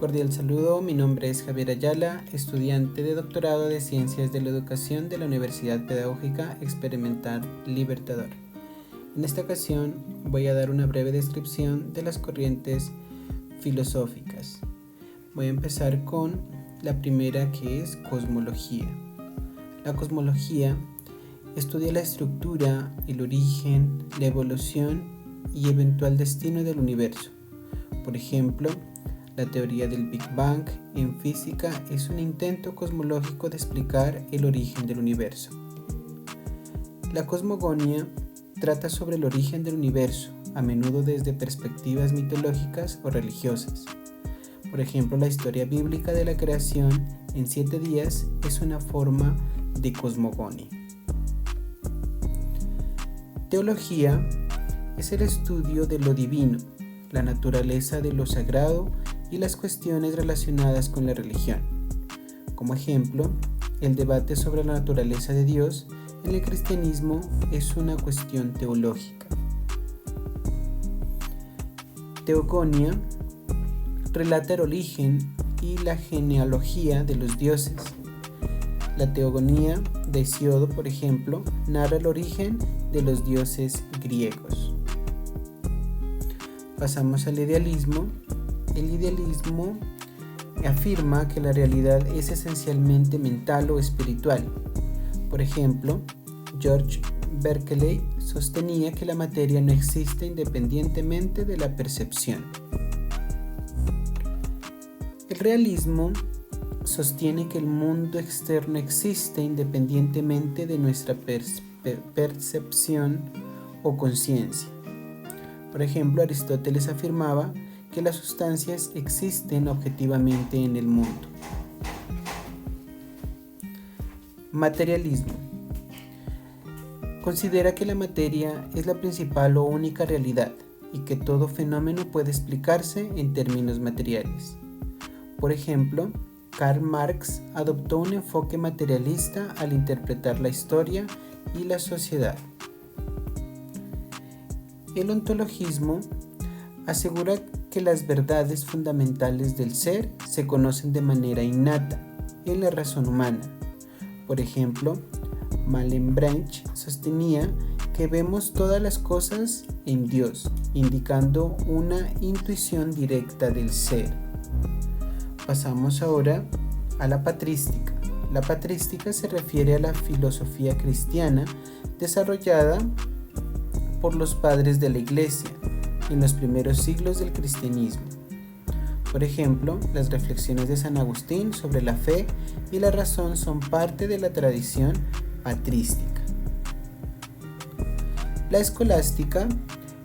Cordial saludo, mi nombre es Javier Ayala, estudiante de doctorado de Ciencias de la Educación de la Universidad Pedagógica Experimental Libertador. En esta ocasión voy a dar una breve descripción de las corrientes filosóficas. Voy a empezar con la primera, que es cosmología. La cosmología estudia la estructura, el origen, la evolución y eventual destino del universo. Por ejemplo, la teoría del Big Bang en física es un intento cosmológico de explicar el origen del universo. La cosmogonía trata sobre el origen del universo, a menudo desde perspectivas mitológicas o religiosas. Por ejemplo, la historia bíblica de la creación en 7 días es una forma de cosmogonía. Teología es el estudio de lo divino, la naturaleza de lo sagrado y las cuestiones relacionadas con la religión. Como ejemplo, el debate sobre la naturaleza de Dios en el cristianismo es una cuestión teológica. Teogonía relata el origen y la genealogía de los dioses. La teogonía de Hesíodo, por ejemplo, narra el origen de los dioses griegos. Pasamos al idealismo. El idealismo afirma que la realidad es esencialmente mental o espiritual. Por ejemplo, George Berkeley sostenía que la materia no existe independientemente de la percepción. El realismo sostiene que el mundo externo existe independientemente de nuestra percepción o conciencia. Por ejemplo, Aristóteles afirmaba que las sustancias existen objetivamente en el mundo. Materialismo. Considera que la materia es la principal o única realidad y que todo fenómeno puede explicarse en términos materiales. Por ejemplo, Karl Marx adoptó un enfoque materialista al interpretar la historia y la sociedad. El ontologismo asegura que las verdades fundamentales del ser se conocen de manera innata en la razón humana. Por ejemplo, Malebranche sostenía que vemos todas las cosas en Dios, indicando una intuición directa del ser. Pasamos ahora a la patrística. La patrística se refiere a la filosofía cristiana desarrollada por los padres de la Iglesia en los primeros siglos del cristianismo. Por ejemplo, las reflexiones de San Agustín sobre la fe y la razón son parte de la tradición patrística. La escolástica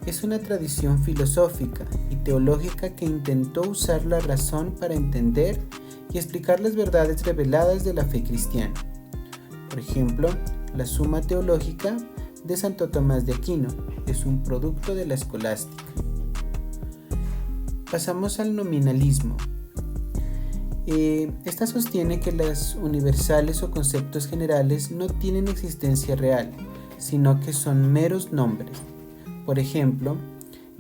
es una tradición filosófica y teológica que intentó usar la razón para entender y explicar las verdades reveladas de la fe cristiana. Por ejemplo, la Suma Teológica de Santo Tomás de Aquino es un producto de la escolástica. Pasamos al nominalismo. Esta sostiene que las universales o conceptos generales no tienen existencia real, sino que son meros nombres. Por ejemplo,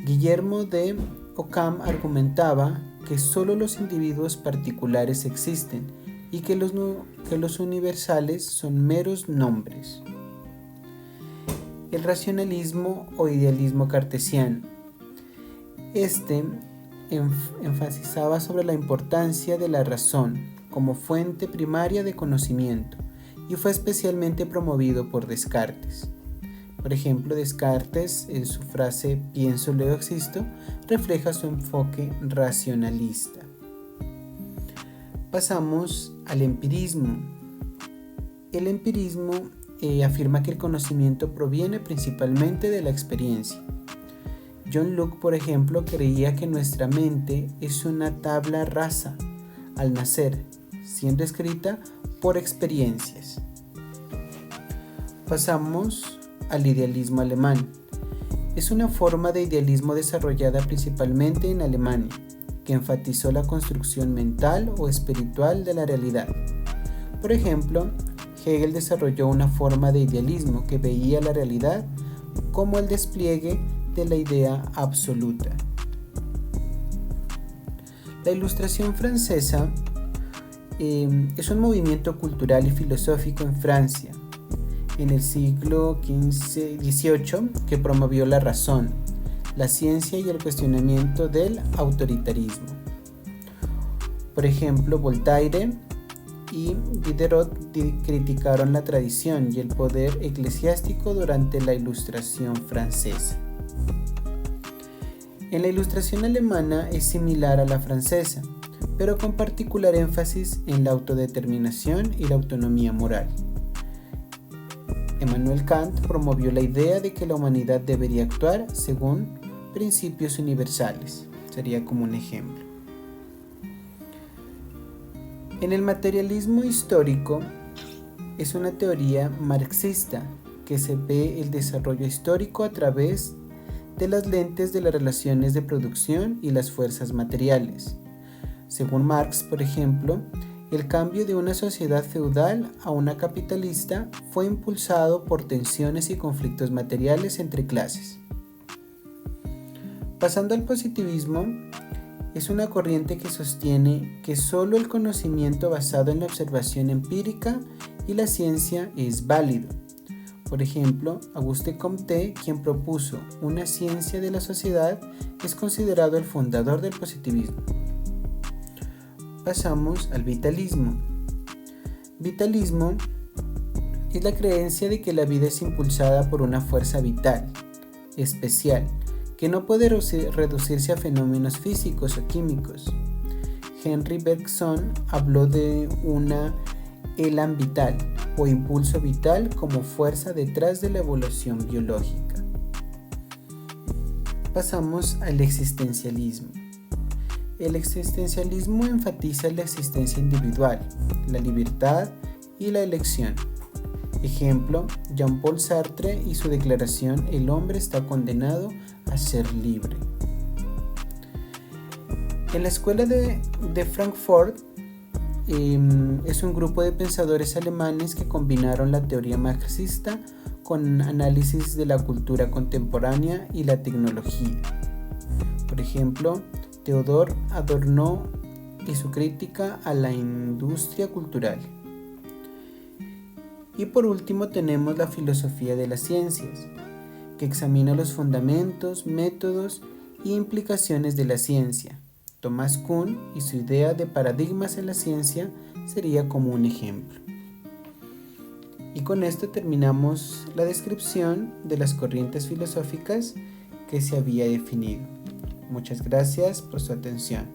Guillermo de Ockham argumentaba que solo los individuos particulares existen y que los universales son meros nombres. El racionalismo o idealismo cartesiano. Este enfatizaba sobre la importancia de la razón como fuente primaria de conocimiento y fue especialmente promovido por Descartes. Por ejemplo, Descartes, en su frase "pienso, luego existo", refleja su enfoque racionalista. Pasamos al empirismo. El empirismo afirma que el conocimiento proviene principalmente de la experiencia. John Locke, por ejemplo, creía que nuestra mente es una tabla rasa al nacer, siendo escrita por experiencias. Pasamos al idealismo alemán. Es una forma de idealismo desarrollada principalmente en Alemania, que enfatizó la construcción mental o espiritual de la realidad. Por ejemplo, Hegel desarrolló una forma de idealismo que veía la realidad como el despliegue de la idea absoluta. La Ilustración francesa es un movimiento cultural y filosófico en Francia en el siglo XV-XVIII que promovió la razón, la ciencia y el cuestionamiento del autoritarismo. Por ejemplo, Voltaire y Diderot criticaron la tradición y el poder eclesiástico durante la Ilustración francesa. En la Ilustración alemana es similar a la francesa, pero con particular énfasis en la autodeterminación y la autonomía moral. Immanuel Kant promovió la idea de que la humanidad debería actuar según principios universales. Sería como un ejemplo. En el materialismo histórico es una teoría marxista que se ve el desarrollo histórico a través de las lentes de las relaciones de producción y las fuerzas materiales. Según Marx, por ejemplo, el cambio de una sociedad feudal a una capitalista fue impulsado por tensiones y conflictos materiales entre clases. Pasando al positivismo, es una corriente que sostiene que solo el conocimiento basado en la observación empírica y la ciencia es válido. Por ejemplo, Auguste Comte, quien propuso una ciencia de la sociedad, es considerado el fundador del positivismo. Pasamos al vitalismo. Vitalismo es la creencia de que la vida es impulsada por una fuerza vital, especial, que no puede reducirse a fenómenos físicos o químicos. Henri Bergson habló de una elan vital o impulso vital como fuerza detrás de la evolución biológica. Pasamos al existencialismo. El existencialismo enfatiza la existencia individual, la libertad y la elección. Ejemplo, Jean-Paul Sartre y su declaración "El hombre está condenado a ser libre". En la escuela de Frankfurt es un grupo de pensadores alemanes que combinaron la teoría marxista con análisis de la cultura contemporánea y la tecnología. Por ejemplo, Theodor Adorno y su crítica a la industria cultural. Y por último tenemos la filosofía de las ciencias, que examina los fundamentos, métodos e implicaciones de la ciencia. Thomas Kuhn y su idea de paradigmas en la ciencia sería como un ejemplo. Y con esto terminamos la descripción de las corrientes filosóficas que se había definido. Muchas gracias por su atención.